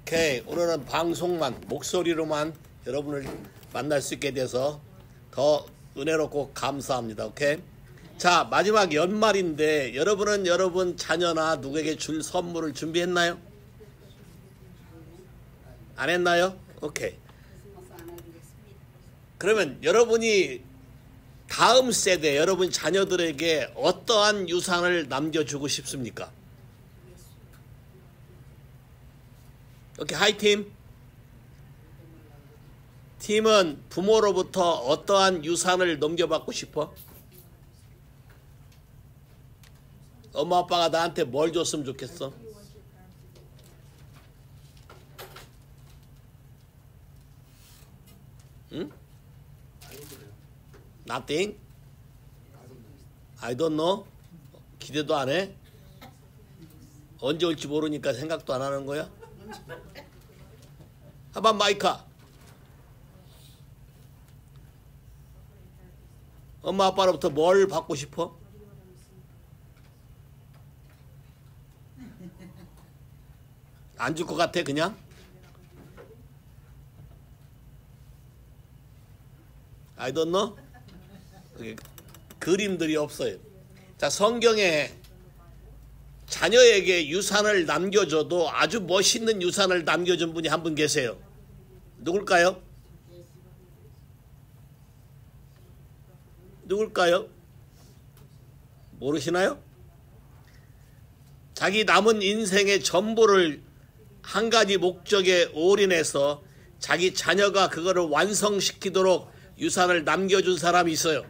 오케이. 오늘은 방송만, 목소리로만 여러분을 만날 수 있게 돼서 더 은혜롭고 감사합니다. 오케이. 자, 마지막 연말인데 여러분은 여러분 자녀나 누구에게 줄 선물을 준비했나요? 안 했나요? 오케이. 그러면 여러분이 다음 세대, 여러분 자녀들에게 어떠한 유산을 남겨주고 싶습니까? 오케이, 하이 팀. 팀은 부모로부터 어떠한 유산을 넘겨받고 싶어? 엄마 아빠가 나한테 뭘 줬으면 좋겠어? 응? Nothing? I don't know? 기대도 안 해? 언제 올지 모르니까 생각도 안 하는 거야? 하반 마이카. 엄마 아빠로부터 뭘 받고 싶어? 안 줄 것 같아 그냥? I don't know? 그림들이 없어요. 자, 성경에 자녀에게 유산을 남겨줘도 아주 멋있는 유산을 남겨준 분이 한 분 계세요. 누굴까요? 누굴까요? 모르시나요? 자기 남은 인생의 전부를 한 가지 목적에 올인해서 자기 자녀가 그거를 완성시키도록 유산을 남겨준 사람이 있어요.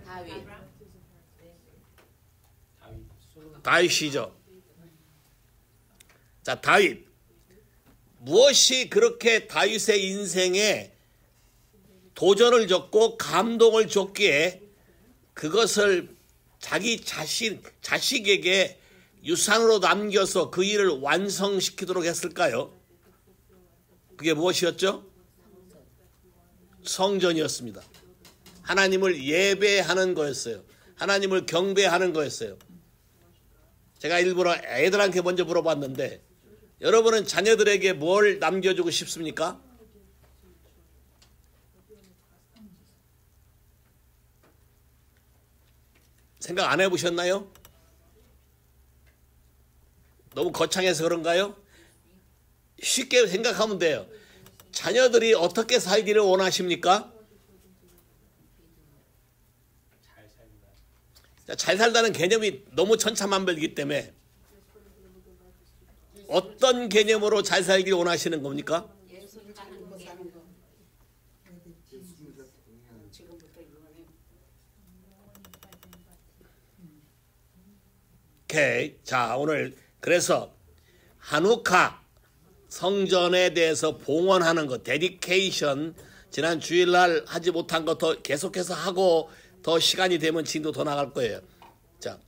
다윗이죠. 자, 다윗. 무엇이 그렇게 다윗의 인생에 도전을 줬고 감동을 줬기에 그것을 자기 자식에게 유산으로 남겨서 그 일을 완성시키도록 했을까요? 그게 무엇이었죠? 성전이었습니다. 하나님을 예배하는 거였어요. 하나님을 경배하는 거였어요. 제가 일부러 애들한테 먼저 물어봤는데 여러분은 자녀들에게 뭘 남겨주고 싶습니까? 생각 안 해보셨나요? 너무 거창해서 그런가요? 쉽게 생각하면 돼요. 자녀들이 어떻게 살기를 원하십니까? 잘 살다는 개념이 너무 천차만별이기 때문에 어떤 개념으로 잘 살기를 원하시는 겁니까? 오케이. 자, 오늘 그래서 한우카 성전에 대해서 봉헌하는 것, 데디케이션, 지난 주일날 하지 못한 것 더 계속해서 하고 더 시간이 되면 진도 더 나갈 거예요. 자,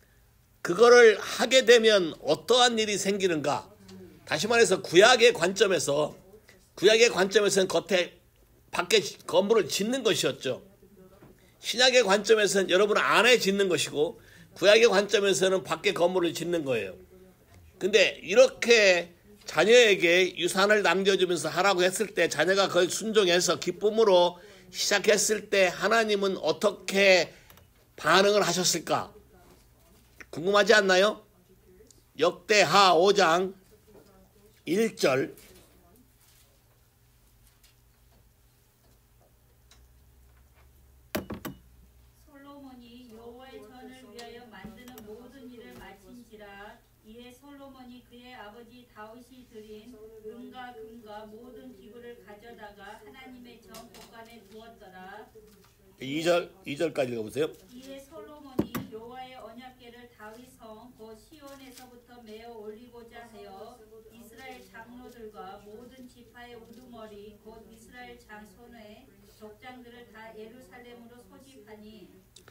그거를 하게 되면 어떠한 일이 생기는가? 다시 말해서 구약의 관점에서는 겉에 밖에 건물을 짓는 것이었죠. 신약의 관점에서는 여러분 안에 짓는 것이고 구약의 관점에서는 밖에 건물을 짓는 거예요. 근데 이렇게 자녀에게 유산을 남겨주면서 하라고 했을 때 자녀가 그걸 순종해서 기쁨으로 시작했을 때 하나님은 어떻게 반응을 하셨을까? 궁금하지 않나요? 역대하 5장 1절. 솔로몬이 여호와의 전을 위하여 만드는 모든 일을 마친지라. 이에 솔로몬이 그의 아버지 다윗이 드린 은과 금과 모든 기구를 가져다가 하나님의 전 곳간에 두었더라. 2절까지 읽어보세요. 이에 솔로몬이 여호와의 언약궤를 다윗성 곧 시온에서부터 메어 올리고자 하여 이스라엘 장로들과 모든 지파의 우두머리 곧 이스라엘 장손의 족장들을 다 예루살렘으로 소집하니.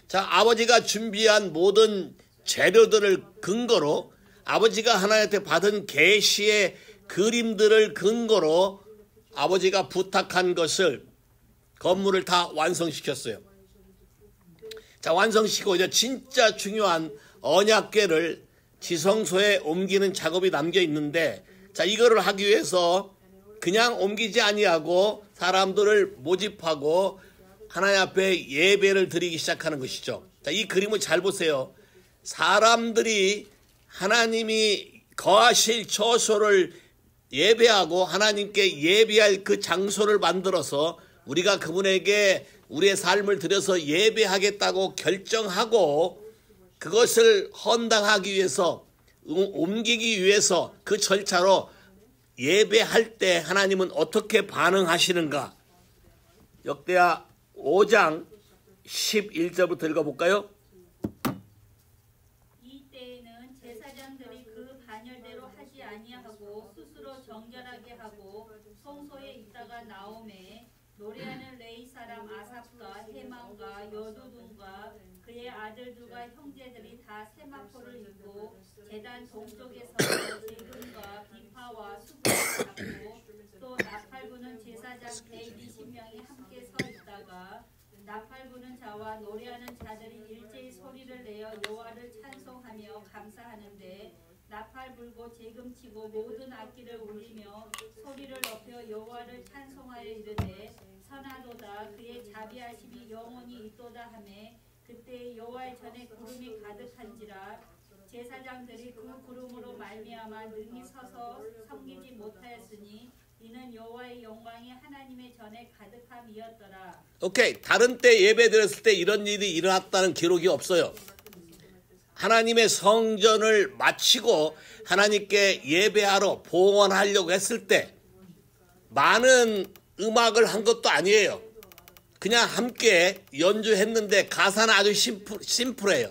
자, 아버지가 준비한 모든 재료들을 근거로 아버지가 하나님한테 받은 계시의 그림들을 근거로 아버지가 부탁한 것을 건물을 다 완성시켰어요. 자, 완성시키고 이제 진짜 중요한 언약궤를 지성소에 옮기는 작업이 남겨 있는데, 자, 이거를 하기 위해서 그냥 옮기지 아니하고 사람들을 모집하고 하나님 앞에 예배를 드리기 시작하는 것이죠. 자, 이 그림을 잘 보세요. 사람들이 하나님이 거하실 처소를 예배하고 하나님께 예배할 그 장소를 만들어서 우리가 그분에게 우리의 삶을 드려서 예배하겠다고 결정하고 그것을 헌당하기 위해서 옮기기 위해서 그 절차로 예배할 때 하나님은 어떻게 반응하시는가? 역대하 5장 11절부터 읽어볼까요? 이때에는 제사장들이 그 반열대로 하지 아니하고 스스로 정결하게 하고 성소에 있다가 나오매 노래하는 레위 사람 아삽과 헤만과 여두둔과 그의 아들들과 형제들이 다 세마포를 입고 제단 동쪽에서 재금과 비파와 수금을 잡고 또 나팔 부는 제사장 120명이 함께 서 있다가 나팔 부는 자와 노래하는 자들이 일제히 소리를 내어 여호와를 찬송하며 감사하는데 나팔 불고 재금치고 모든 악기를 울리며 소리를 높여 여호와를 찬송하여 이르되 선하도다 그의 자비하심이 영원히 있도다 하매 그때 여호와의 전에 구름이 가득한지라 제사장들이 그 구름으로 말미암아 능히 서서 섬기지 못하였으니 이는 여호와의 영광이 하나님의 전에 가득함이었더라. 오케이. 다른 때 예배 드렸을 때 이런 일이 일어났다는 기록이 없어요. 하나님의 성전을 마치고 하나님께 예배하러 봉헌하려고 했을 때 많은 음악을 한 것도 아니에요. 그냥 함께 연주했는데 가사는 아주 심플해요.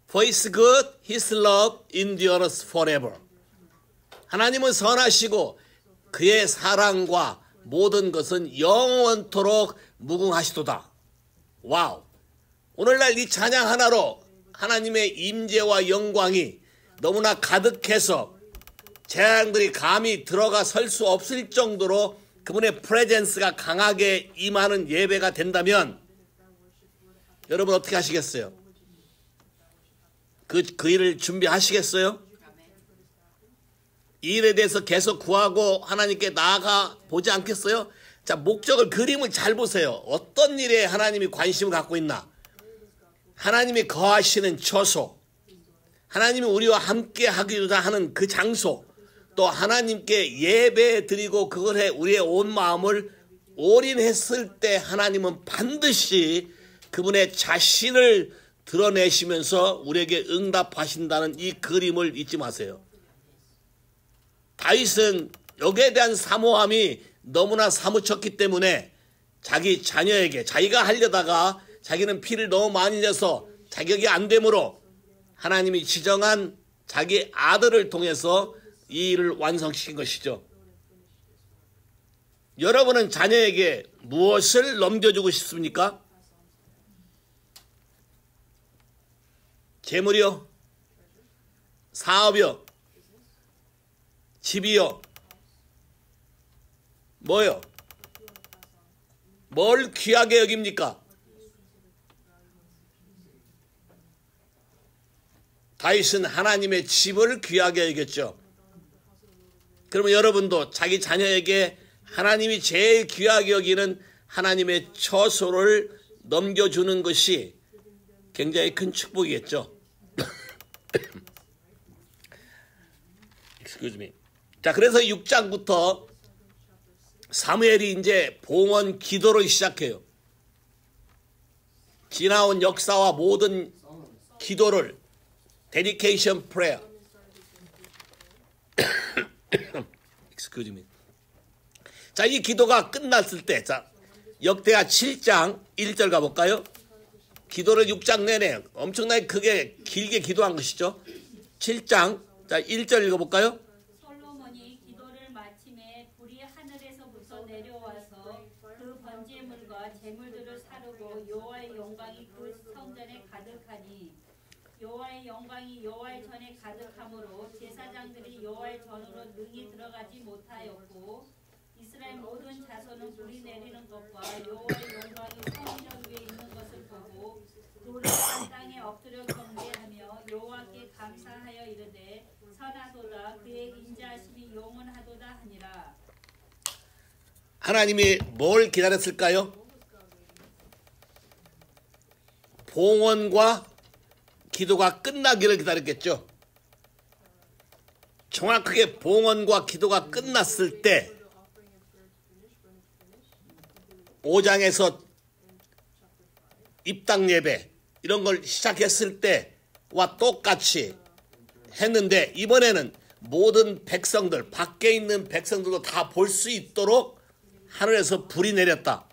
For his good, his love endures forever. 하나님은 선하시고 그의 사랑과 모든 것은 영원토록 무궁하시도다. 와우. 오늘날 이 찬양 하나로 하나님의 임재와 영광이 너무나 가득해서 제사장들이 감히 들어가 설 수 없을 정도로 그분의 프레젠스가 강하게 임하는 예배가 된다면 여러분 어떻게 하시겠어요? 그 일을 준비하시겠어요? 이 일에 대해서 계속 구하고 하나님께 나아가 보지 않겠어요? 자, 목적을, 그림을 잘 보세요. 어떤 일에 하나님이 관심을 갖고 있나? 하나님이 거하시는 처소, 하나님이 우리와 함께 하기로자 하는 그 장소, 또 하나님께 예배 드리고 그것에 우리의 온 마음을 올인했을 때 하나님은 반드시 그분의 자신을 드러내시면서 우리에게 응답하신다는 이 그림을 잊지 마세요. 다윗은 여기에 대한 사모함이 너무나 사무쳤기 때문에 자기 자녀에게, 자기가 하려다가 자기는 피를 너무 많이 흘려서 자격이 안 되므로 하나님이 지정한 자기 아들을 통해서 이 일을 완성시킨 것이죠. 여러분은 자녀에게 무엇을 넘겨주고 싶습니까? 재물이요? 사업이요? 집이요? 뭐요? 뭘 귀하게 여깁니까? 다윗은 하나님의 집을 귀하게 여겼죠. 그러면 여러분도 자기 자녀에게 하나님이 제일 귀하게 여기는 하나님의 처소를 넘겨주는 것이 굉장히 큰 축복이겠죠. Excuse me. 자, 그래서 6장부터 사무엘이 이제 봉헌 기도를 시작해요. 지나온 역사와 모든 기도를 dedication prayer. Excuse me. 자, 이 기도가 끝났을 때, 자, 역대하 7장 1절 가볼까요? 기도를 6장 내내 엄청나게 크게 길게 기도한 것이죠. 7장, 자, 1절 읽어볼까요? 솔로몬이 기도를 마침에 불이 하늘에서부터 내려와서 그 번제물과 제물들을 사르고 여호와의 영광이 그 성전에 가득하니 여호와의 영광이 여호와의 전에 가득함으로 제사장들이 여호와의 전으로 능히 들어가지 못하였고 이스라엘 모든 자손은 불이 내리는 것과 여호와의 영광이 성전 위에 있는 것을 보고 노래한 땅에 엎드려 경배하며 여호와께 감사하여 이르되 선하도다 그의 인자하심이 영원하도다 하나님이 뭘 기다렸을까요? 봉헌과 기도가 끝나기를 기다렸겠죠. 정확하게 봉헌과 기도가 끝났을 때 5장에서 입당 예배 이런 걸 시작했을 때와 똑같이 했는데, 이번에는 모든 백성들, 밖에 있는 백성들도 다 볼 수 있도록 하늘에서 불이 내렸다.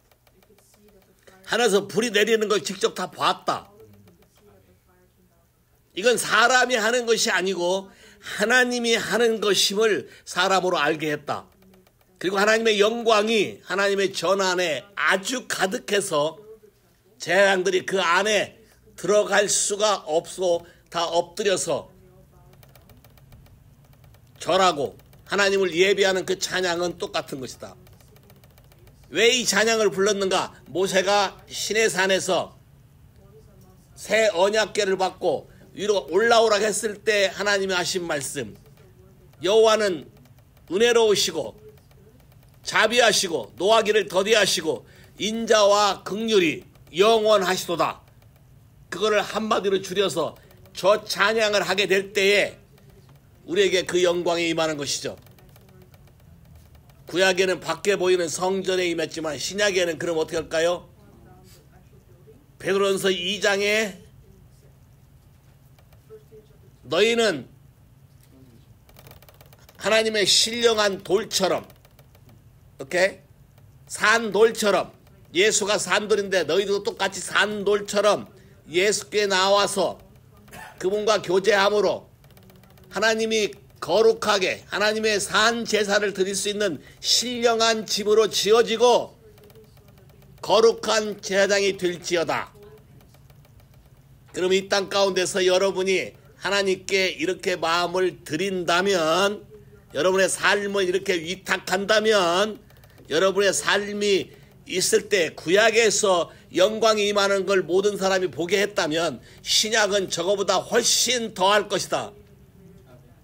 하늘에서 불이 내리는 걸 직접 다 봤다. 이건 사람이 하는 것이 아니고 하나님이 하는 것임을 사람으로 알게 했다. 그리고 하나님의 영광이 하나님의 전 안에 아주 가득해서 제사장들이 그 안에 들어갈 수가 없어 다 엎드려서 절하고 하나님을 예배하는 그 찬양은 똑같은 것이다. 왜 이 찬양을 불렀는가? 모세가 시내산에서 새 언약궤를 받고 위로 올라오라 했을 때 하나님이 하신 말씀, 여호와는 은혜로우시고 자비하시고 노하기를 더디하시고 인자와 긍휼이 영원하시도다. 그거를 한마디로 줄여서 저 찬양을 하게 될 때에 우리에게 그 영광이 임하는 것이죠. 구약에는 밖에 보이는 성전에 임했지만 신약에는 그럼 어떻게 할까요? 베드로전서 2장에 너희는 하나님의 신령한 돌처럼, 오케이? 산돌처럼, 예수가 산돌인데 너희도 똑같이 산돌처럼 예수께 나와서 그분과 교제함으로 하나님이 거룩하게 하나님의 산 제사를 드릴 수 있는 신령한 집으로 지어지고 거룩한 제사장이 될지어다. 그럼 이 땅 가운데서 여러분이 하나님께 이렇게 마음을 드린다면, 여러분의 삶을 이렇게 위탁한다면, 여러분의 삶이 있을 때 구약에서 영광이 임하는 걸 모든 사람이 보게 했다면 신약은 저거보다 훨씬 더할 것이다.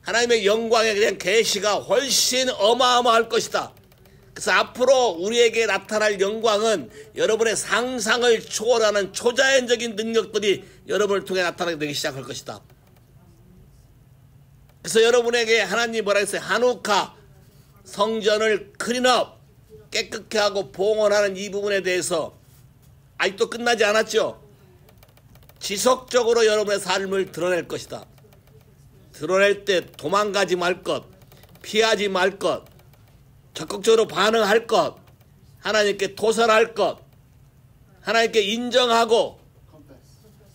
하나님의 영광에 대한 계시가 훨씬 어마어마할 것이다. 그래서 앞으로 우리에게 나타날 영광은 여러분의 상상을 초월하는 초자연적인 능력들이 여러분을 통해 나타나게 되기 시작할 것이다. 그래서 여러분에게 하나님이 뭐라 했어요? 한우카 성전을 클린업 깨끗게 하고 봉헌하는 이 부분에 대해서 아직도 끝나지 않았죠? 지속적으로 여러분의 삶을 드러낼 것이다. 드러낼 때 도망가지 말 것, 피하지 말 것, 적극적으로 반응할 것, 하나님께 도전할 것, 하나님께 인정하고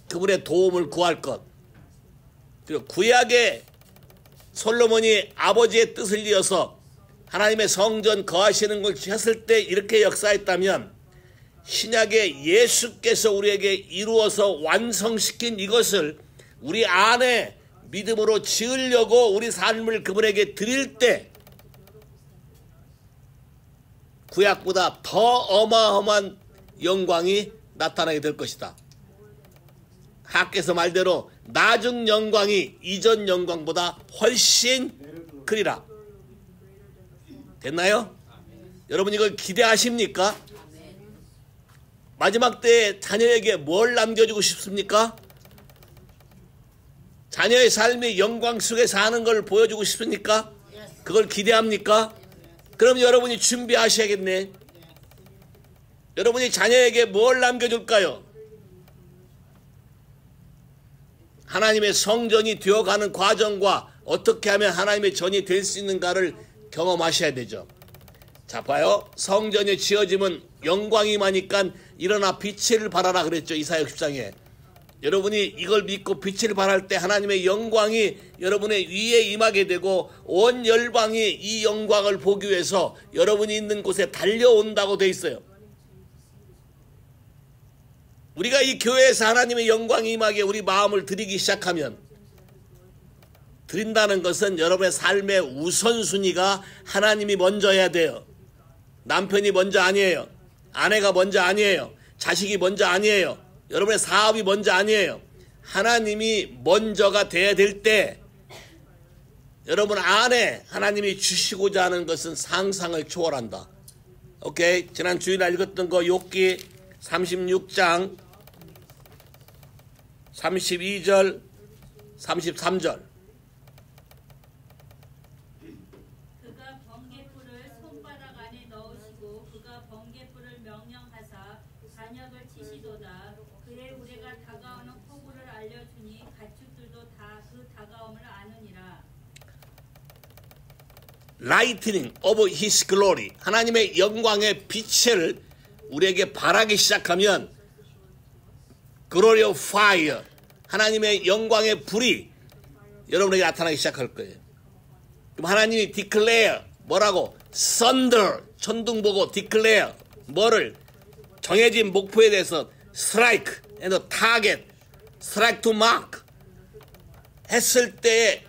그분의 도움을 구할 것. 그리고 구약의 솔로몬이 아버지의 뜻을 이어서 하나님의 성전 거하시는 걸 했을 때 이렇게 역사했다면, 신약의 예수께서 우리에게 이루어서 완성시킨 이것을 우리 안에 믿음으로 지으려고 우리 삶을 그분에게 드릴 때 구약보다 더 어마어마한 영광이 나타나게 될 것이다. 하께서 말대로 나중 영광이 이전 영광보다 훨씬 크리라. 됐나요? 여러분 이걸 기대하십니까? 마지막 때에 자녀에게 뭘 남겨주고 싶습니까? 자녀의 삶이 영광 속에 사는 걸 보여주고 싶습니까? 그걸 기대합니까? 그럼 여러분이 준비하셔야겠네. 여러분이 자녀에게 뭘 남겨줄까요? 하나님의 성전이 되어가는 과정과 어떻게 하면 하나님의 전이 될 수 있는가를 경험하셔야 되죠. 자, 봐요. 성전이 지어지면 영광이 임하니까 일어나 빛을 발하라 그랬죠. 이사야 60장에. 여러분이 이걸 믿고 빛을 발할 때 하나님의 영광이 여러분의 위에 임하게 되고 온 열방이 이 영광을 보기 위해서 여러분이 있는 곳에 달려온다고 돼 있어요. 우리가 이 교회에서 하나님의 영광이 임하게 우리 마음을 드리기 시작하면, 드린다는 것은 여러분의 삶의 우선순위가 하나님이 먼저여야 돼요. 남편이 먼저 아니에요. 아내가 먼저 아니에요. 자식이 먼저 아니에요. 여러분의 사업이 먼저 아니에요. 하나님이 먼저가 돼야 될 때 여러분 안에 하나님이 주시고자 하는 것은 상상을 초월한다. 오케이. 지난 주일에 읽었던 거 욥기 36장 32절 33절. 그가 번개불을 손바닥 안에 넣으시고 그가 번개불을 명령하사 반역을 치시도다. 그의 우레가 다가오는 폭우를 알려주니 가축들도 다 그 다가옴을 아느니라. Lightning of His glory. 하나님의 영광의 빛을 우리에게 발하기 시작하면 glory of fire. 하나님의 영광의 불이 여러분에게 나타나기 시작할 거예요. 그럼 하나님이 declare 뭐라고? thunder 천둥 보고 declare 뭐를? 정해진 목표에 대해서 strike and target, strike to mark 했을 때에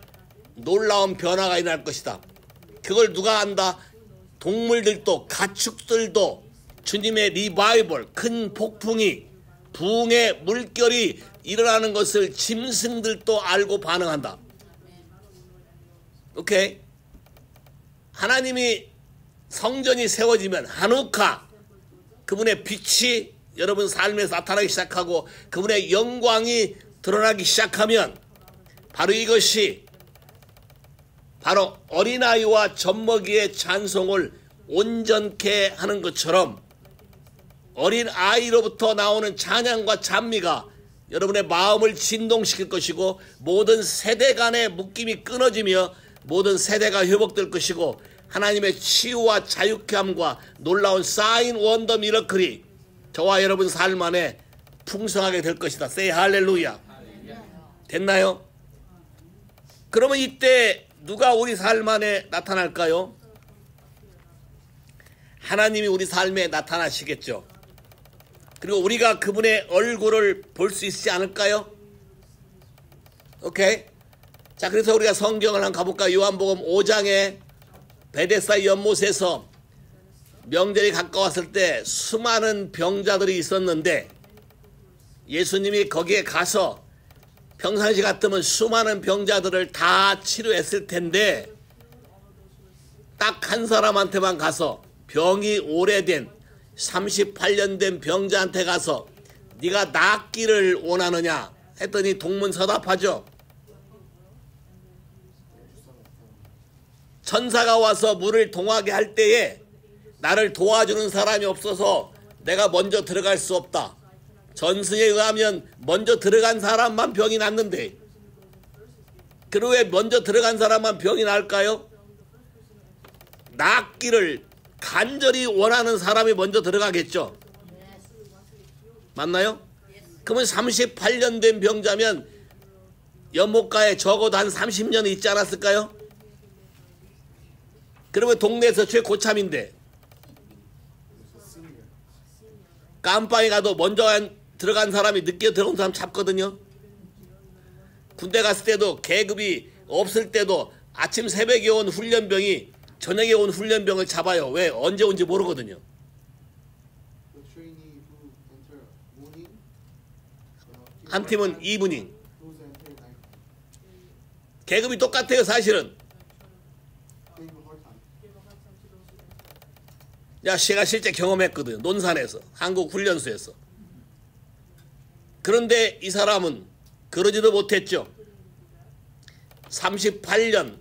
놀라운 변화가 일어날 것이다. 그걸 누가 안다? 동물들도 가축들도 주님의 리바이벌 큰 폭풍이 부흥의 물결이 일어나는 것을 짐승들도 알고 반응한다. 오케이? 하나님이 성전이 세워지면 하누카 그분의 빛이 여러분 삶에서 나타나기 시작하고 그분의 영광이 드러나기 시작하면 바로 이것이 바로 어린아이와 젖먹이의 찬송을 온전케 하는 것처럼 어린아이로부터 나오는 찬양과 찬미가 여러분의 마음을 진동시킬 것이고 모든 세대 간의 묶임이 끊어지며 모든 세대가 회복될 것이고 하나님의 치유와 자유함과 놀라운 사인 원더 미러클이 저와 여러분 삶 안에 풍성하게 될 것이다. Say 할렐루야. 됐나요? 그러면 이때 누가 우리 삶 안에 나타날까요? 하나님이 우리 삶에 나타나시겠죠. 그리고 우리가 그분의 얼굴을 볼 수 있지 않을까요? 오케이. 자, 그래서 우리가 성경을 한번 가볼까요? 요한복음 5장에 베데스다 연못에서 명절이 가까웠을 때 수많은 병자들이 있었는데 예수님이 거기에 가서 평상시 같으면 수많은 병자들을 다 치료했을 텐데 딱 한 사람한테만 가서 병이 오래된 38년 된 병자한테 가서 네가 낫기를 원하느냐 했더니 동문서답하죠. 천사가 와서 물을 동하게 할 때에 나를 도와주는 사람이 없어서 내가 먼저 들어갈 수 없다. 전승에 의하면 먼저 들어간 사람만 병이 낫는데 그리고 왜 먼저 들어간 사람만 병이 날까요? 낫기를 간절히 원하는 사람이 먼저 들어가겠죠. 맞나요? 그러면 38년 된 병자면 연못가에 적어도 한 30년은 있지 않았을까요? 그러면 동네에서 최고참인데 깜빵에 가도 먼저 들어간 사람이 늦게 들어온 사람 잡거든요. 군대 갔을 때도 계급이 없을 때도 아침 새벽에 온 훈련병이 저녁에 온 훈련병을 잡아요. 왜? 언제 온지 모르거든요. 한 팀은 이브닝. 계급이 똑같아요, 사실은. 야, 제가 실제 경험했거든요. 논산에서, 한국 훈련소에서. 그런데 이 사람은 그러지도 못했죠. 38년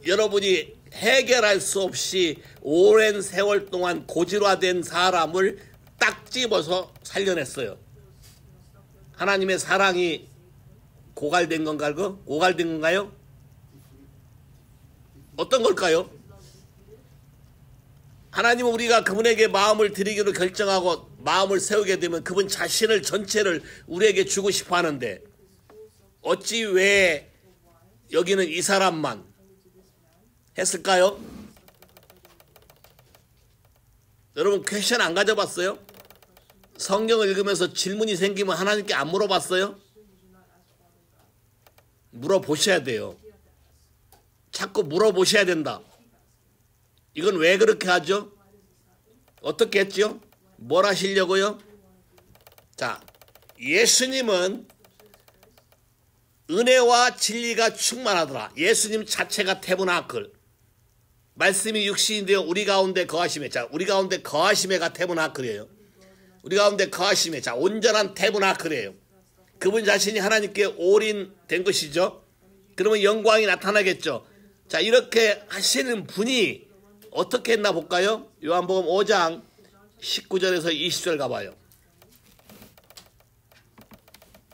여러분이 해결할 수 없이 오랜 세월 동안 고질화된 사람을 딱 집어서 살려냈어요. 하나님의 사랑이 고갈된 건가요? 고갈된 건가요? 어떤 걸까요? 하나님은 우리가 그분에게 마음을 드리기로 결정하고 마음을 세우게 되면 그분 자신을 전체를 우리에게 주고 싶어 하는데 어찌 왜 여기는 이 사람만 했을까요? 여러분 퀘션 안 가져봤어요? 성경을 읽으면서 질문이 생기면 하나님께 안 물어봤어요? 물어보셔야 돼요. 자꾸 물어보셔야 된다. 이건 왜 그렇게 하죠? 어떻게 했죠? 뭘 하시려고요? 자, 예수님은 은혜와 진리가 충만하더라. 예수님 자체가 태브나클. 말씀이 육신이 되어 우리 가운데 거하심에. 자, 우리 가운데 거하심에가 태브나클이에요. 우리 가운데 거하심에. 자, 온전한 태브나클이에요. 그분 자신이 하나님께 올인된 것이죠. 그러면 영광이 나타나겠죠. 자, 이렇게 하시는 분이 어떻게 했나 볼까요? 요한복음 5장 19절에서 20절 가봐요.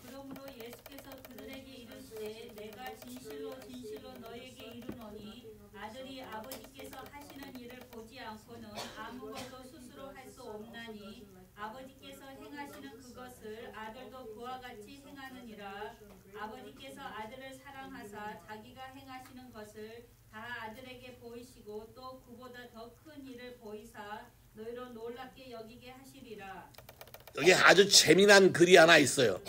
그러므로 예수께서 그들에게 이르시되 내가 진실로 진실로 너에게 이르노니 아들이 아버지께서 하시는 일을 보지 않고는 아무것도 스스로 할 수 없나니 아버지께서 행하시는 그것을 아들도 그와 같이 행하느니라. 아버지께서 아들을 사랑하사 자기가 행하시는 것을 다 아들에게 보이시고 또 그보다 더 큰 일을 보이사 너희로 놀랍게 여기게 하시리라. 여기 아주 재미난 글이 하나 있어요.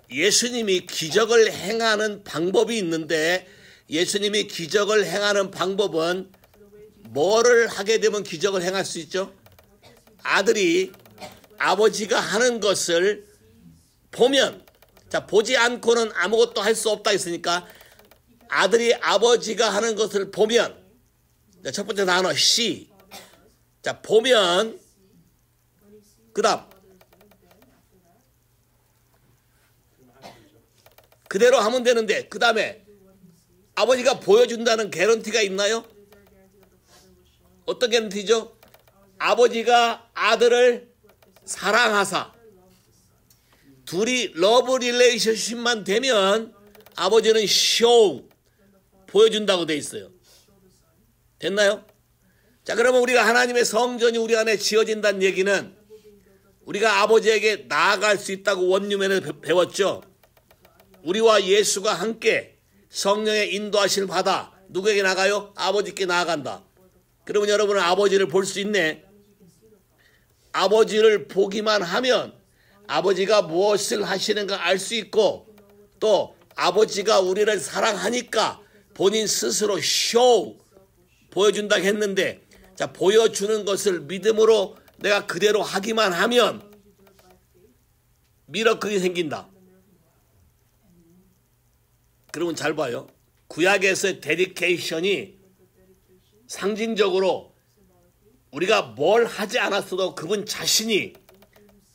예수님이 기적을 행하는 방법이 있는데 예수님이 기적을 행하는 방법은 뭐를 하게 되면 기적을 행할 수 있죠? 아들이 아버지가 하는 것을 보면, 자, 보지 않고는 아무것도 할 수 없다 했으니까 아들이 아버지가 하는 것을 보면, 자, 첫 번째 단어 see. 자, 보면, 그 다음 그대로 하면 되는데, 그 다음에 아버지가 보여준다는 개런티가 있나요? 어떤 개런티죠? 아버지가 아들을 사랑하사. 둘이 러브 릴레이션십만 되면 아버지는 show, 보여준다고 돼 있어요. 됐나요? 자, 그러면 우리가 하나님의 성전이 우리 안에 지어진다는 얘기는 우리가 아버지에게 나아갈 수 있다고 원유맨에 배웠죠. 우리와 예수가 함께 성령의 인도하심을 받아 누구에게 나가요? 아버지께 나아간다. 그러면 여러분은 아버지를 볼 수 있네. 아버지를 보기만 하면 아버지가 무엇을 하시는가 알 수 있고, 또 아버지가 우리를 사랑하니까 본인 스스로 쇼, 보여준다 했는데, 자, 보여주는 것을 믿음으로 내가 그대로 하기만 하면 미러클이 생긴다. 그러면 잘 봐요. 구약에서의 데디케이션이 상징적으로 우리가 뭘 하지 않았어도 그분 자신이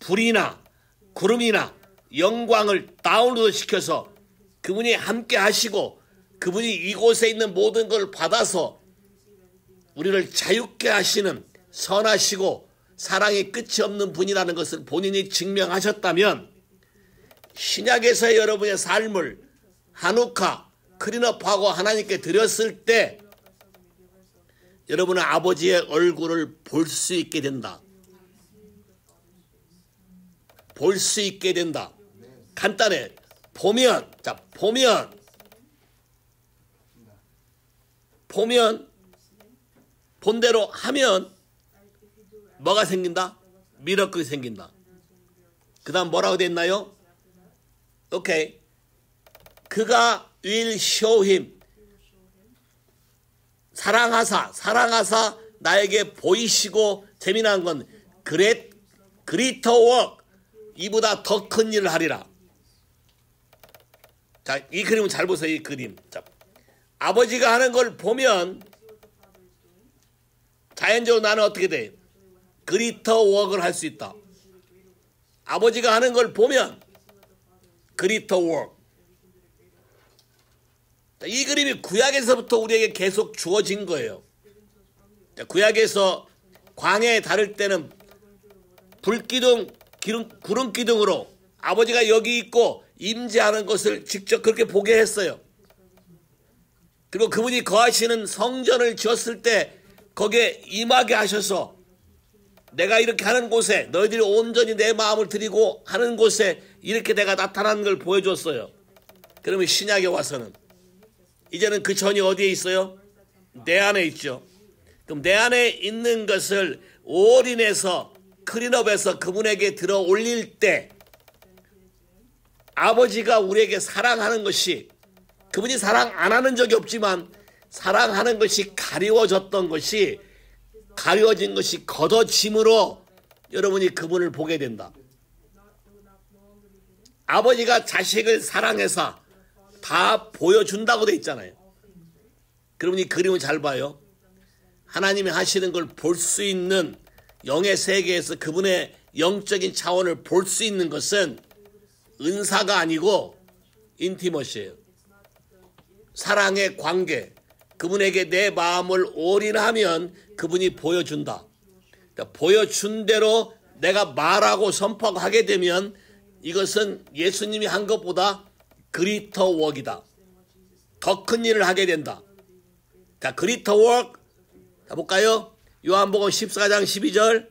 불이나 구름이나 영광을 다운로드 시켜서 그분이 함께 하시고 그분이 이곳에 있는 모든 걸 받아서 우리를 자유케 하시는 선하시고 사랑이 끝이 없는 분이라는 것을 본인이 증명하셨다면 신약에서의 여러분의 삶을 하누카, 클린업하고 하나님께 드렸을 때 여러분은 아버지의 얼굴을 볼 수 있게 된다. 볼 수 있게 된다. 간단해. 보면, 자, 보면 본대로 하면 뭐가 생긴다? 미러클이 생긴다. 그 다음 뭐라고 됐나요? 오케이. 그가 will show him. 사랑하사 나에게 보이시고, 재미난 건 greater work, 이보다 더 큰 일을 하리라. 자, 이 그림은 잘 보세요. 이 그림. 자, 아버지가 하는 걸 보면 자연적으로 나는 어떻게 돼? greater work를 할 수 있다. 아버지가 하는 걸 보면 greater work. 이 그림이 구약에서부터 우리에게 계속 주어진 거예요. 구약에서 광야에 다를 때는 불기둥, 구름기둥으로 아버지가 여기 있고 임재하는 것을 직접 그렇게 보게 했어요. 그리고 그분이 거하시는 성전을 지었을 때 거기에 임하게 하셔서 내가 이렇게 하는 곳에 너희들이 온전히 내 마음을 드리고 하는 곳에 이렇게 내가 나타나는 걸 보여줬어요. 그러면 신약에 와서는 이제는 그 전이 어디에 있어요? 내 안에 있죠. 그럼 내 안에 있는 것을 올인해서 클린업해서 그분에게 들어 올릴 때 아버지가 우리에게 사랑하는 것이, 그분이 사랑 안 하는 적이 없지만 사랑하는 것이 가리워졌던 것이, 가리워진 것이 걷어짐으로 여러분이 그분을 보게 된다. 아버지가 자식을 사랑해서 다 보여준다고 돼 있잖아요. 그러면 이 그림을 잘 봐요. 하나님이 하시는 걸 볼 수 있는 영의 세계에서 그분의 영적인 차원을 볼 수 있는 것은 은사가 아니고 인티머시예요. 사랑의 관계. 그분에게 내 마음을 올인하면 그분이 보여준다. 보여준 대로 내가 말하고 선포하고 하게 되면 이것은 예수님이 한 것보다 그리터 웍이다. 더 큰 일을 하게 된다. 자, 그리터 웍. 자, 볼까요? 요한복음 14장 12절.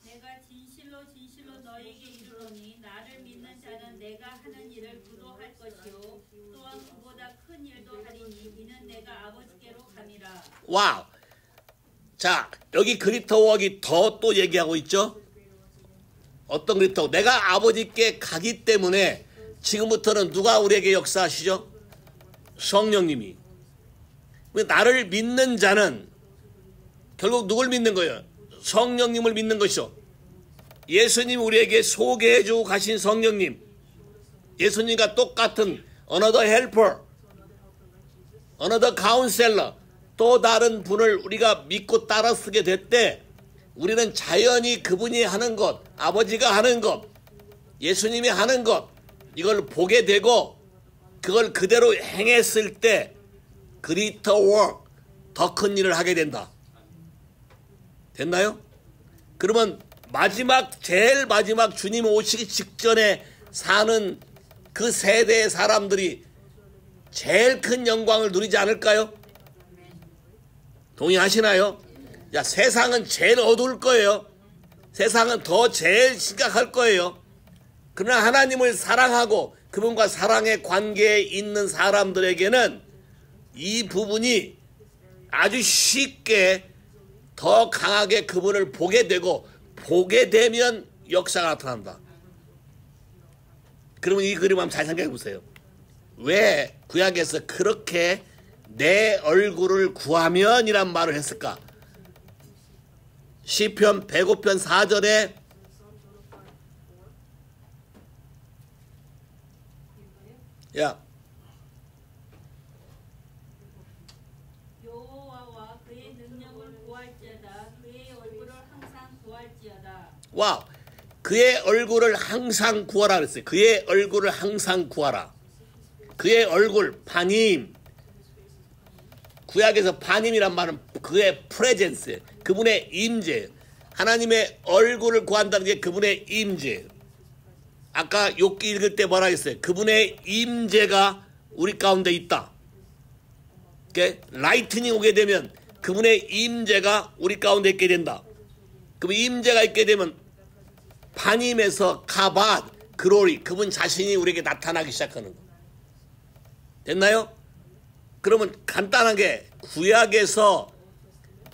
내가 진실로 진실로 너에게 이르노니 나를 믿는 자는 내가 하는 일을 그도 할 것이요 또한 그보다 큰 일도 하리니 이는 내가 아버지께로 감이라. 와우. 자, 여기 그리터 웍이 더 또 얘기하고 있죠. 어떤 그리터? 내가 아버지께 가기 때문에 지금부터는 누가 우리에게 역사하시죠? 성령님이. 나를 믿는 자는 결국 누굴 믿는 거예요? 성령님을 믿는 것이죠. 예수님 우리에게 소개해주고 가신 성령님. 예수님과 똑같은 another helper, another counselor, 또 다른 분을 우리가 믿고 따라 쓰게 됐대. 우리는 자연히 그분이 하는 것, 아버지가 하는 것, 예수님이 하는 것, 이걸 보게 되고 그걸 그대로 행했을 때 greater work, 더 큰 일을 하게 된다. 됐나요? 그러면 마지막, 제일 마지막 주님 오시기 직전에 사는 그 세대의 사람들이 제일 큰 영광을 누리지 않을까요? 동의하시나요? 야, 세상은 제일 어두울 거예요. 세상은 더 제일 심각할 거예요. 그러나 하나님을 사랑하고 그분과 사랑의 관계에 있는 사람들에게는 이 부분이 아주 쉽게 더 강하게 그분을 보게 되고 보게 되면 역사가 나타난다. 그러면 이 그림 한번 잘 생각해 보세요. 왜 구약에서 그렇게 내 얼굴을 구하면 이란 말을 했을까? 시편 105편 4절에 야 여호와와 그의 능력을 구할지어다 그의 얼굴을 항상 구할지어다. 와우. 그의 얼굴을 항상 구하라 그랬어요. 그의 얼굴을 항상 구하라. 그의 얼굴, 파님. 구약에서 파님이란 말은 그의 프레젠스, 그분의 임재. 하나님의 얼굴을 구한다는 게 그분의 임재. 아까 욥기 읽을 때 뭐라 했어요? 그분의 임재가 우리 가운데 있다. 라이트닝 오게 되면 그분의 임재가 우리 가운데 있게 된다. 그럼 임재가 있게 되면 파님에서 카밭, 그로리, 그분 자신이 우리에게 나타나기 시작하는 거. 됐나요? 그러면 간단하게 구약에서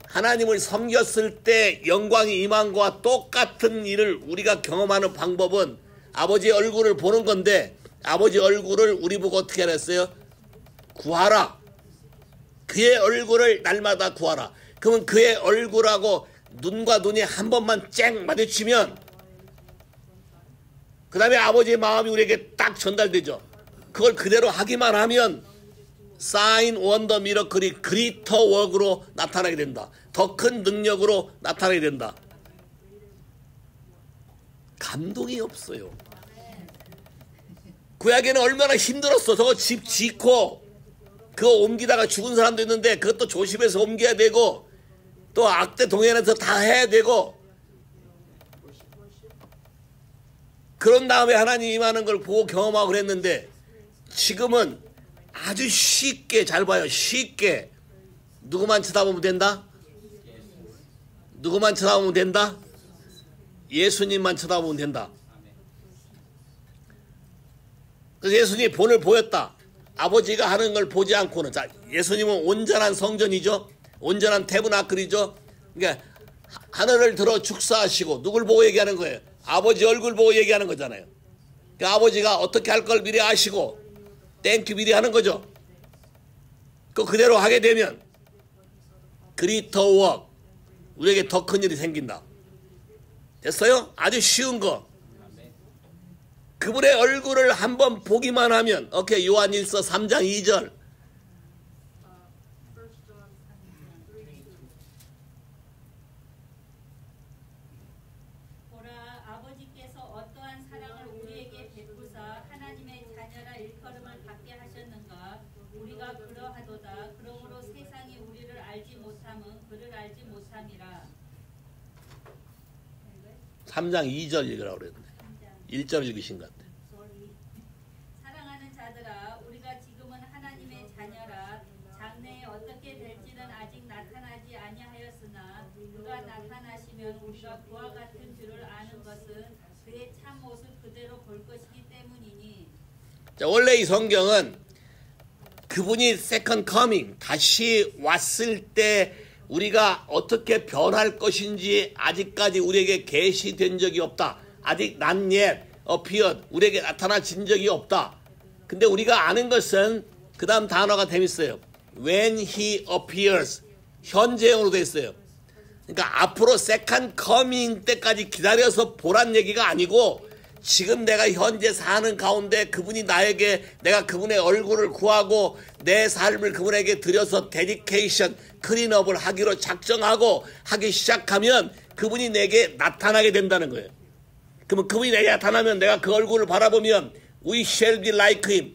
하나님을 섬겼을 때 영광이 임한 것과 똑같은 일을 우리가 경험하는 방법은 아버지의 얼굴을 보는 건데 아버지 얼굴을 우리 보고 어떻게 했어요? 구하라. 그의 얼굴을 날마다 구하라. 그러면 그의 얼굴하고 눈과 눈이 한 번만 쨍 마주치면 그 다음에 아버지의 마음이 우리에게 딱 전달되죠. 그걸 그대로 하기만 하면 사인, 원더, 미러클이 그리터 웍으로 나타나게 된다. 더 큰 능력으로 나타나게 된다. 감동이 없어요. 구약에는 얼마나 힘들었어. 저거 집 짓고 그거 옮기다가 죽은 사람도 있는데 그것도 조심해서 옮겨야 되고 또 악대 동행해서 다 해야 되고 그런 다음에 하나님 임하는 걸 보고 경험하고 그랬는데 지금은 아주 쉽게, 잘 봐요. 쉽게 누구만 쳐다보면 된다? 누구만 쳐다보면 된다? 예수님만 쳐다보면 된다. 그래서 예수님이 본을 보였다. 아버지가 하는 걸 보지 않고는. 자, 예수님은 온전한 성전이죠. 온전한 태브나클이죠. 그러니까 하늘을 들어 축사하시고 누굴 보고 얘기하는 거예요? 아버지 얼굴 보고 얘기하는 거잖아요. 그러니까 아버지가 어떻게 할 걸 미리 아시고 땡큐 미리 하는 거죠. 그대로 하게 되면 그리터 웍, 우리에게 더 큰 일이 생긴다. 됐어요? 아주 쉬운 거. 그분의 얼굴을 한번 보기만 하면 오케이 요한일서 3장 2절 보라 아버지께서 어떠한 사랑을 우리에게 베푸사 하나님의 자녀라 일컬음을 받게 하셨는가 우리가 그러하도다 그러므로 세상이 우리를 알지 못함은 그를 알지 못함이라 3장 2절 읽으라고 그랬는데 1절 읽으신 것 같아요. 사랑하는 자들아 우리가 지금은 하나님의 자녀라 장래에 어떻게 될지는 아직 나타나지 아니하였으나 그가 나타나시면 우리가 그와 같은 줄을 아는 것은 그의 참 모습 그대로 볼 것이기 때문이니. 자, 원래 이 성경은 그분이 세컨드 커밍 다시 왔을 때 우리가 어떻게 변할 것인지 아직까지 우리에게 계시된 적이 없다. 아직 not yet appeared. 우리에게 나타나진 적이 없다. 근데 우리가 아는 것은 그 다음 단어가 재밌어요. When he appears. 현재형으로 되어 있어요. 그러니까 앞으로 second coming 때까지 기다려서 보란 얘기가 아니고 지금 내가 현재 사는 가운데 그분이 나에게 내가 그분의 얼굴을 구하고 내 삶을 그분에게 드려서 데디케이션, 클린업을 하기로 작정하고 하기 시작하면 그분이 내게 나타나게 된다는 거예요. 그러면 그분이 내게 나타나면 내가 그 얼굴을 바라보면 We shall be like him.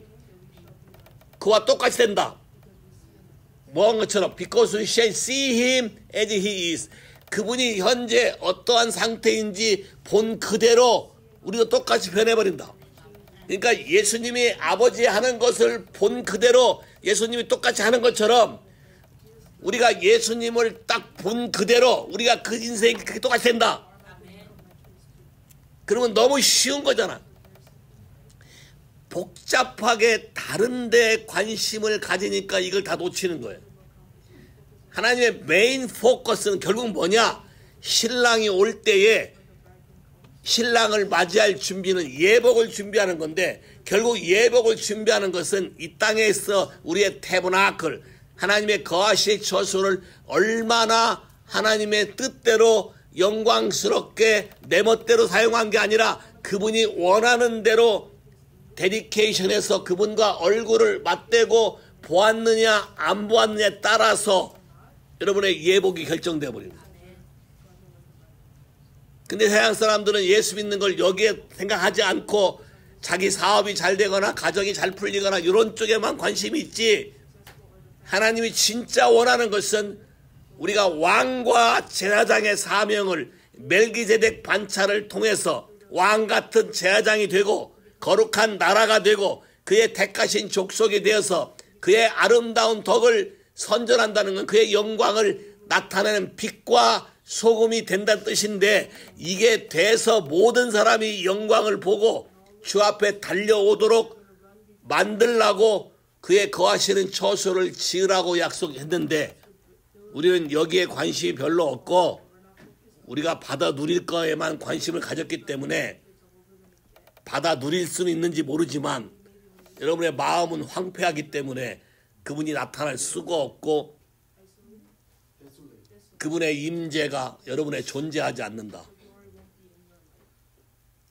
그와 똑같이 된다. 뭐한 것처럼 Because we shall see him as he is. 그분이 현재 어떠한 상태인지 본 그대로 우리도 똑같이 변해버린다. 그러니까 예수님이 아버지 하는 것을 본 그대로 예수님이 똑같이 하는 것처럼 우리가 예수님을 딱 본 그대로 우리가 그 인생이 그렇게 똑같이 된다. 그러면 너무 쉬운 거잖아. 복잡하게 다른 데 관심을 가지니까 이걸 다 놓치는 거예요. 하나님의 메인 포커스는 결국 뭐냐? 신랑이 올 때에 신랑을 맞이할 준비는 예복을 준비하는 건데 결국 예복을 준비하는 것은 이 땅에서 우리의 태브나클 하나님의 거하실 처소를 얼마나 하나님의 뜻대로 영광스럽게 내 멋대로 사용한 게 아니라 그분이 원하는 대로 데디케이션해서 그분과 얼굴을 맞대고 보았느냐 안 보았느냐에 따라서 여러분의 예복이 결정되어 버립니다. 근데 세상 사람들은 예수 믿는 걸 여기에 생각하지 않고 자기 사업이 잘 되거나 가정이 잘 풀리거나 이런 쪽에만 관심이 있지 하나님이 진짜 원하는 것은 우리가 왕과 제사장의 사명을 멜기세덱 반차를 통해서 왕같은 제사장이 되고 거룩한 나라가 되고 그의 택하신 족속이 되어서 그의 아름다운 덕을 선전한다는 건 그의 영광을 나타내는 빛과 소금이 된다는 뜻인데 이게 돼서 모든 사람이 영광을 보고 주 앞에 달려오도록 만들라고 그의 거하시는 처소를 지으라고 약속했는데 우리는 여기에 관심이 별로 없고 우리가 받아 누릴 거에만 관심을 가졌기 때문에 받아 누릴 수는 있는지 모르지만 여러분의 마음은 황폐하기 때문에 그분이 나타날 수가 없고 그분의 임재가 여러분의 존재하지 않는다.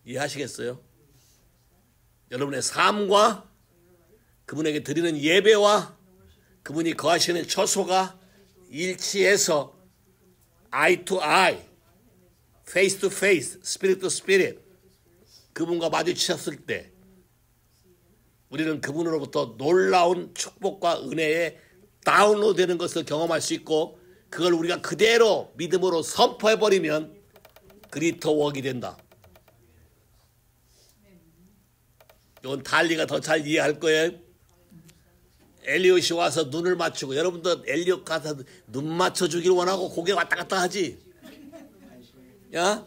이해하시겠어요? 여러분의 삶과 그분에게 드리는 예배와 그분이 거하시는 처소가 일치해서 eye to eye, face to face, spirit to spirit 그분과 마주치셨을 때 우리는 그분으로부터 놀라운 축복과 은혜에 다운로드되는 것을 경험할 수 있고 그걸 우리가 그대로 믿음으로 선포해버리면 그리터 웍이 된다. 이건 달리가 더 잘 이해할 거예요. 엘리엇이 와서 눈을 맞추고 여러분도 엘리엇 가서 눈 맞춰주길 원하고 고개 왔다 갔다 하지. 야?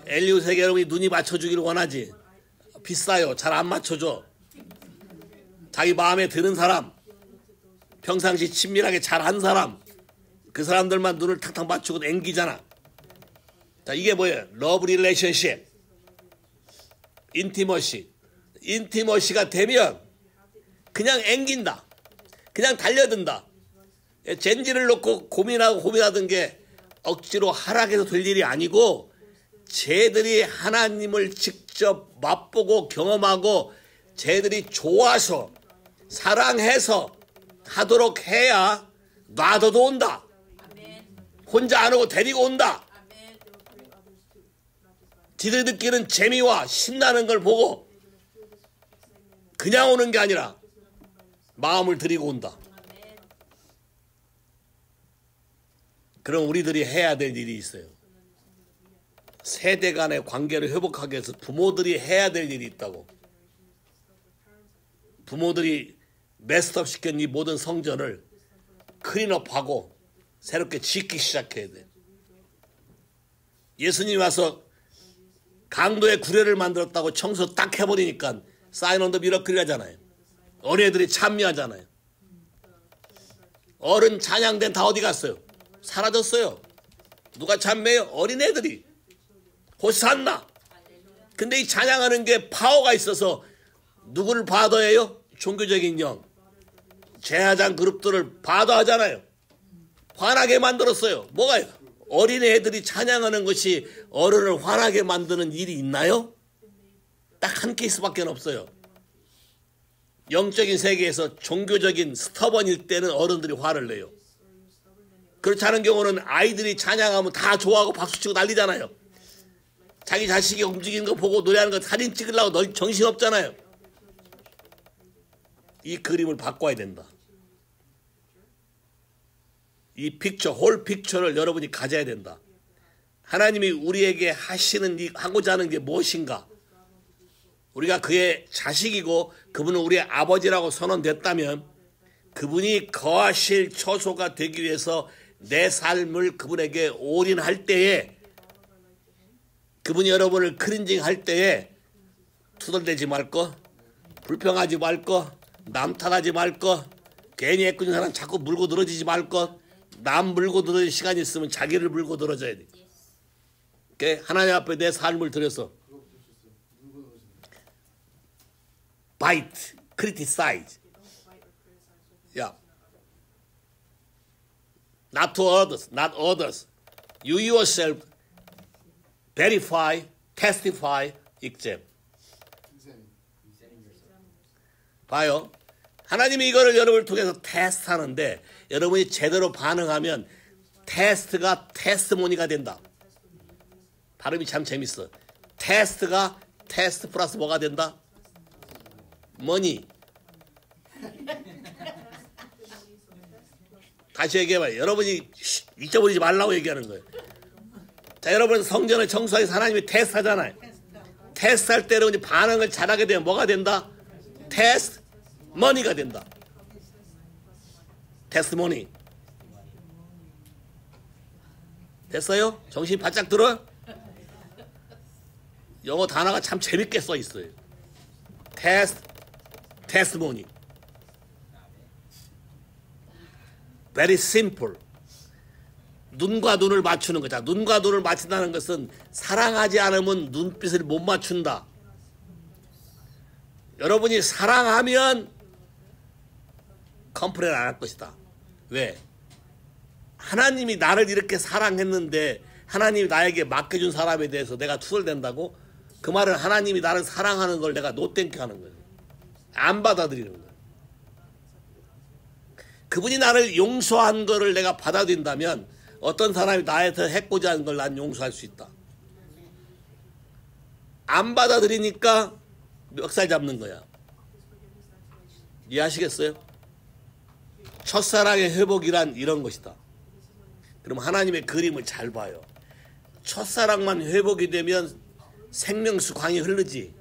엘리엇에게 여러분이 눈이 맞춰주길 원하지. 비싸요. 잘 안 맞춰줘. 자기 마음에 드는 사람 평상시 친밀하게 잘한 사람 그 사람들만 눈을 탁탁 맞추고 앵기잖아. 자, 이게 뭐예요? 러브 릴레이션십, 인티머시. 인티머시가 되면 그냥 앵긴다. 그냥 달려든다. 젠지를 놓고 고민하던 게 억지로 하락해서 될 일이 아니고 쟤들이 하나님을 직접 맛보고 경험하고 쟤들이 좋아서 사랑해서 하도록 해야 놔둬도 온다. 혼자 안 오고 데리고 온다. 지들 느끼는 재미와 신나는 걸 보고 그냥 오는 게 아니라 마음을 들이고 온다. 그럼 우리들이 해야 될 일이 있어요. 세대 간의 관계를 회복하기 위해서 부모들이 해야 될 일이 있다고. 부모들이 메스업 시킨 이 모든 성전을 클린업하고 새롭게 짓기 시작해야 돼. 예수님이 와서 강도의 구례를 만들었다고 청소 딱 해버리니까 사인 온 더 미러클 하잖아요. 어린애들이 찬미하잖아요. 어른 찬양된 다 어디 갔어요? 사라졌어요. 누가 찬미해요? 어린애들이. 호산나. 근데 이 찬양하는 게 파워가 있어서 누구를 바더해요? 종교적인 영. 제사장 그룹들을 바더하잖아요. 화나게 만들었어요. 뭐가요? 어린애들이 찬양하는 것이 어른을 화나게 만드는 일이 있나요? 딱 한 케이스밖에 없어요. 영적인 세계에서 종교적인 스터번일 때는 어른들이 화를 내요. 그렇지 않은 경우는 아이들이 찬양하면 다 좋아하고 박수치고 난리잖아요. 자기 자식이 움직이는 거 보고 노래하는 거 사진 찍으려고 정신없잖아요. 이 그림을 바꿔야 된다. 이 픽처, 홀 픽처를 여러분이 가져야 된다. 하나님이 우리에게 하고자 하는 게 무엇인가? 우리가 그의 자식이고 그분은 우리의 아버지라고 선언됐다면 그분이 거하실 처소가 되기 위해서 내 삶을 그분에게 올인할 때에 그분이 여러분을 클린징할 때에 투덜대지 말 거, 불평하지 말 거, 남 탓하지 말 거, 괜히 애꿎은 사람 자꾸 물고 늘어지지 말 거, 남 물고 늘어질 시간이 있으면 자기를 물고 늘어져야 돼. 하나님 앞에 내 삶을 들여서 bite, criticize. Yeah. Not to others, not others. You yourself verify, testify, examine. 봐요. 하나님이 이거를 여러분을 통해서 테스트하는데 여러분이 제대로 반응하면 테스트가 테스트모니가 된다. 발음이 참 재밌어. 테스트가 테스트 플러스 뭐가 된다? 머니. 다시 얘기해봐요. 여러분이 잊어버리지 말라고 얘기하는 거예요. 자, 여러분 성전을 청소하기 위해서 하나님이 테스트하잖아요. 테스트할 때 여러분이 반응을 잘하게 되면 뭐가 된다? 테스트 머니가 된다. 테스트모니. 됐어요? 정신 바짝 들어? 영어 단어가 참 재밌게 써 있어요. 테스트모니. Very simple. 눈과 눈을 맞추는 거다. 눈과 눈을 맞춘다는 것은 사랑하지 않으면 눈빛을 못 맞춘다. 여러분이 사랑하면 컴플레인 안 할 것이다. 왜? 하나님이 나를 이렇게 사랑했는데 하나님이 나에게 맡겨준 사람에 대해서 내가 투덜댄다고? 그 말은 하나님이 나를 사랑하는 걸 내가 노땡큐 하는 거예요. 안 받아들이는 거예요. 그분이 나를 용서한 거를 내가 받아들인다면 어떤 사람이 나한테 했고자 하는 걸 난 용서할 수 있다. 안 받아들이니까 멱살 잡는 거야. 이해하시겠어요? 첫사랑의 회복이란 이런 것이다. 그럼 하나님의 그림을 잘 봐요. 첫사랑만 회복이 되면 생명수 강이 흐르지.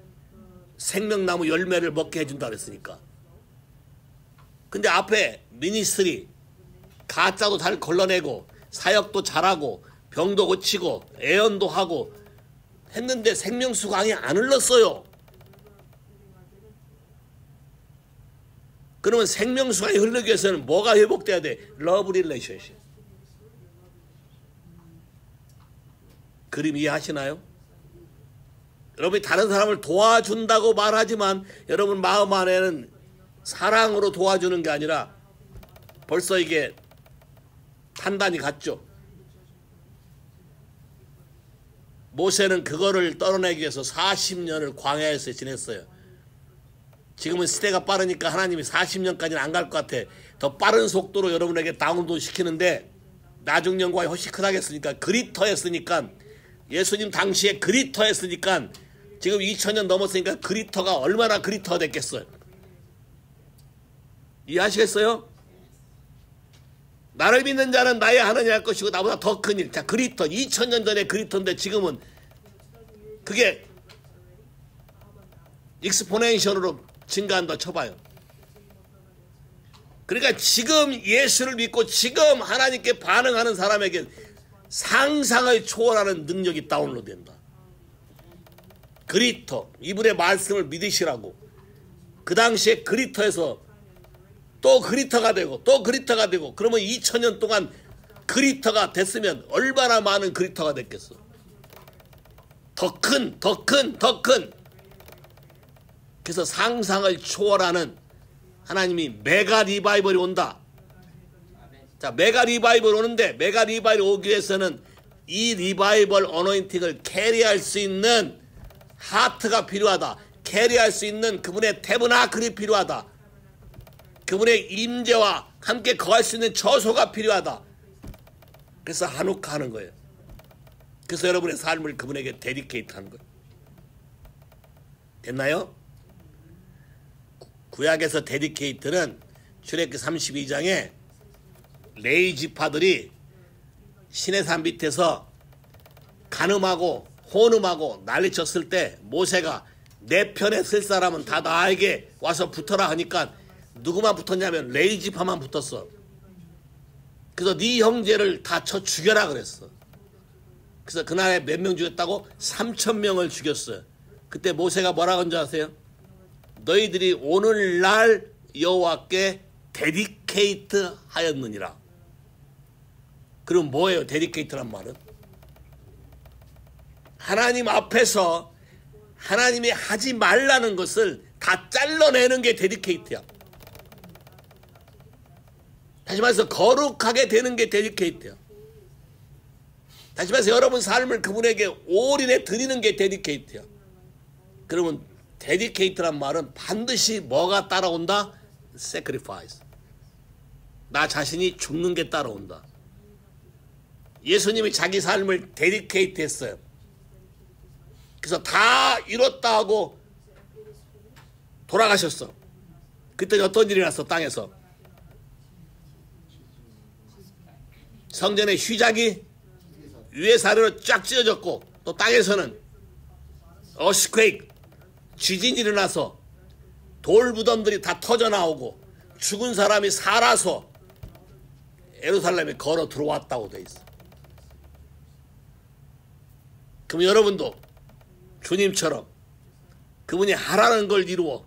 생명나무 열매를 먹게 해준다 그랬으니까. 근데 앞에 미니스트리 가짜도 잘 걸러내고 사역도 잘하고 병도 고치고 애언도 하고 했는데 생명수 강이 안 흘렀어요. 그러면 생명수가 흐르기 위해서는 뭐가 회복돼야 돼? 러브 릴레이션십. 그림 이해하시나요? 여러분이 다른 사람을 도와준다고 말하지만 여러분 마음 안에는 사랑으로 도와주는 게 아니라 벌써 이게 판단이 갔죠. 모세는 그거를 떨어내기 위해서 40년을 광야에서 지냈어요. 지금은 시대가 빠르니까 하나님이 40년까지는 안 갈 것 같아. 더 빠른 속도로 여러분에게 다운로드 시키는데 나중 영광이 훨씬 크다겠으니까 그리터였으니까 예수님 당시에 그리터였으니까 지금 2000년 넘었으니까 그리터가 얼마나 그리터가 됐겠어요. 이해하시겠어요? 나를 믿는 자는 나의 하느님 할 것이고 나보다 더 큰 일. 자, 그리터 2000년 전에 그리터인데 지금은 그게 익스포넨셜로 증가한다 쳐봐요. 그러니까 지금 예수를 믿고 지금 하나님께 반응하는 사람에게 상상을 초월하는 능력이 다운로드된다. 그리터, 이분의 말씀을 믿으시라고. 그 당시에 그리터에서 또 그리터가 되고 또 그리터가 되고 그러면 2000년 동안 그리터가 됐으면 얼마나 많은 그리터가 됐겠어. 더 큰. 그래서 상상을 초월하는 하나님이 메가 리바이벌이 온다. 자, 메가 리바이벌 오는데 메가 리바이벌 오기 위해서는 이 리바이벌 어노인팅을 캐리할 수 있는 하트가 필요하다. 캐리할 수 있는 그분의 태브나클이 필요하다. 그분의 임재와 함께 거할 수 있는 처소가 필요하다. 그래서 한옥화 하는 거예요. 그래서 여러분의 삶을 그분에게 데디케이트 하는 거예요. 됐나요? 구약에서 데디케이트는 출애굽기 32장에 레위 지파들이 시내산 밑에서 간음하고 혼음하고 난리쳤을 때 모세가 내 편에 쓸 사람은 다 나에게 와서 붙어라 하니까 누구만 붙었냐면 레위 지파만 붙었어. 그래서 네 형제를 다 쳐 죽여라 그랬어. 그래서 그날에 몇 명 죽였다고? 3000명을 죽였어요. 그때 모세가 뭐라고 한 줄 아세요? 너희들이 오늘날 여호와께 데디케이트 하였느니라. 그럼 뭐예요? 데디케이트란 말은? 하나님 앞에서 하나님이 하지 말라는 것을 다 잘라내는 게 데디케이트야. 다시 말해서 거룩하게 되는 게 데디케이트야. 다시 말해서 여러분 삶을 그분에게 올인해 드리는 게 데디케이트야. 그러면 데디케이트란 말은 반드시 뭐가 따라온다? sacrifice. 나 자신이 죽는 게 따라온다. 예수님이 자기 삶을 데디케이트 했어요. 그래서 다 이뤘다 하고 돌아가셨어. 그때 어떤 일이 났어? 땅에서 성전의 휘작이 위에서 아래로 쫙 찢어졌고 또 땅에서는 어스퀘이크 지진이 일어나서 돌 무덤들이 다 터져 나오고 죽은 사람이 살아서 예루살렘에 걸어 들어왔다고 돼 있어. 그럼 여러분도 주님처럼 그분이 하라는 걸 이루어.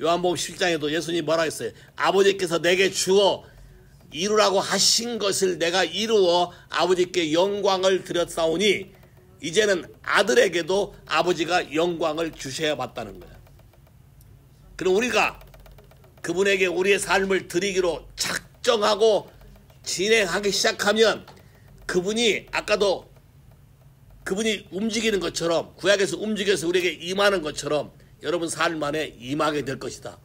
요한복음 17장에도 예수님이 뭐라 했어요? 아버지께서 내게 주어 이루라고 하신 것을 내가 이루어 아버지께 영광을 드렸사오니 이제는 아들에게도 아버지가 영광을 주셔야 맞다는 거야. 그럼 우리가 그분에게 우리의 삶을 드리기로 작정하고 진행하기 시작하면 그분이 아까도 그분이 움직이는 것처럼 구약에서 움직여서 우리에게 임하는 것처럼 여러분 삶 안에 임하게 될 것이다.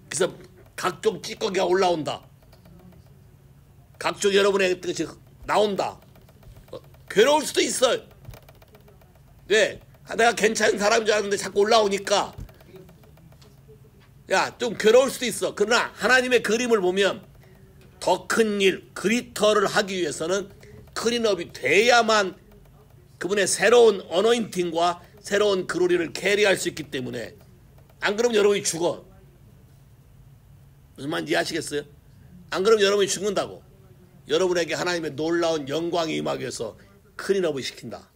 그래서 각종 찌꺼기가 올라온다. 각종 여러분의 뜻이 나온다. 괴로울 수도 있어요. 왜? 내가 괜찮은 사람인 줄 알았는데 자꾸 올라오니까 야, 좀 괴로울 수도 있어. 그러나 하나님의 그림을 보면 더 큰 일, 그리터를 하기 위해서는 클린업이 돼야만 그분의 새로운 어노인팅과 새로운 그로리를 캐리할 수 있기 때문에 안 그러면 여러분이 죽어. 무슨 말인지 이해하시겠어요? 안 그러면 여러분이 죽는다고. 여러분에게 하나님의 놀라운 영광이 임하기 위해서 클린업을 시킨다.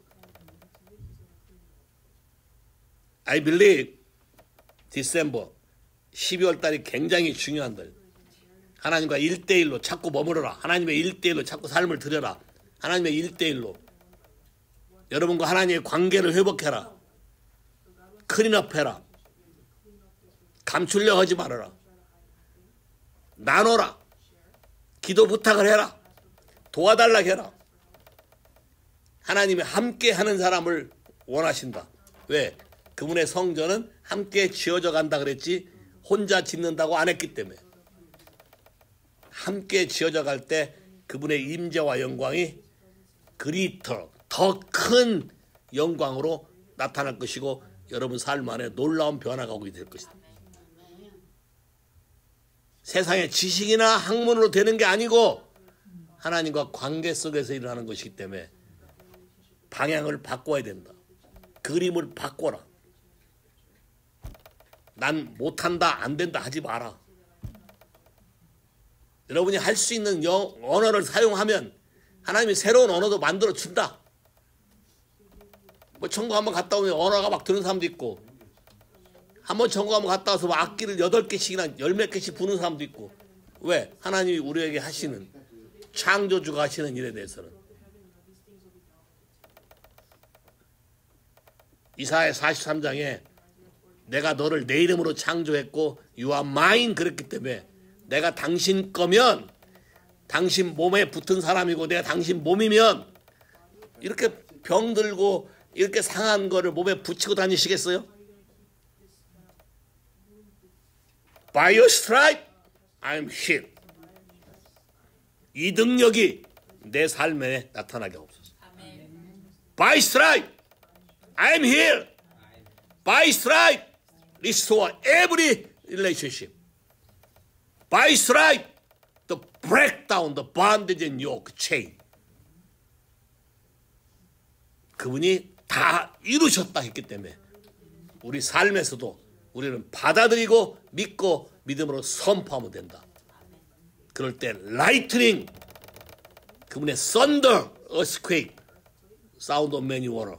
I believe December 12월 달이 굉장히 중요한 달. 하나님과 1대1로 자꾸 머무르라. 하나님의 1대1로 자꾸 삶을 드려라. 하나님의 1대1로 여러분과 하나님의 관계를 회복해라. 클린업해라. 감추려 하지 말아라. 나눠라. 기도 부탁을 해라. 도와달라 해라. 하나님이 함께 하는 사람을 원하신다. 왜? 그분의 성전은 함께 지어져 간다 그랬지 혼자 짓는다고 안 했기 때문에. 함께 지어져 갈 때 그분의 임재와 영광이 그리터 더 큰 영광으로 나타날 것이고 여러분 삶 안에 놀라운 변화가 오게 될 것이다. 세상의 지식이나 학문으로 되는 게 아니고 하나님과 관계 속에서 일어나는 것이기 때문에 방향을 바꿔야 된다. 그림을 바꿔라. 난 못한다, 안 된다 하지 마라. 여러분이 할 수 있는 언어를 사용하면 하나님이 새로운 언어도 만들어 준다. 뭐 천국 한번 갔다 오면 언어가 막 드는 사람도 있고, 한번 천국 한번 갔다 와서 막 악기를 8개씩이나 10몇 개씩 부는 사람도 있고. 왜? 하나님이 우리에게 하시는, 창조주가 하시는 일에 대해서는. 이사야 43장에 내가 너를 내 이름으로 창조했고 You are mine 그랬기 때문에 내가 당신 거면 당신 몸에 붙은 사람이고 내가 당신 몸이면 이렇게 병들고 이렇게 상한 거를 몸에 붙이고 다니시겠어요? By your stripe I'm healed. 이 능력이 내 삶에 나타나게 없어서. By stripe I'm healed. By stripe restore every relationship. By stripe to break down the bondage and yoke chain. 그분이 다 이루셨다 했기 때문에 우리 삶에서도 우리는 받아들이고 믿고 믿음으로 선포하면 된다. 그럴 때 lightning, 그분의 thunder, earthquake, sound of many water,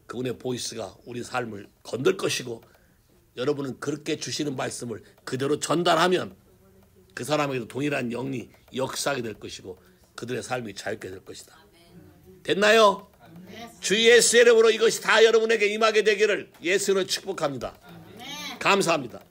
그분의 보이스가 우리 삶을 건들 것이고 여러분은 그렇게 주시는 말씀을 그대로 전달하면 그 사람에게도 동일한 영이 역사하게 될 것이고 그들의 삶이 자유롭게 될 것이다. 됐나요? 주 예수의 이름으로 이것이 다 여러분에게 임하게 되기를 예수로 축복합니다. 감사합니다.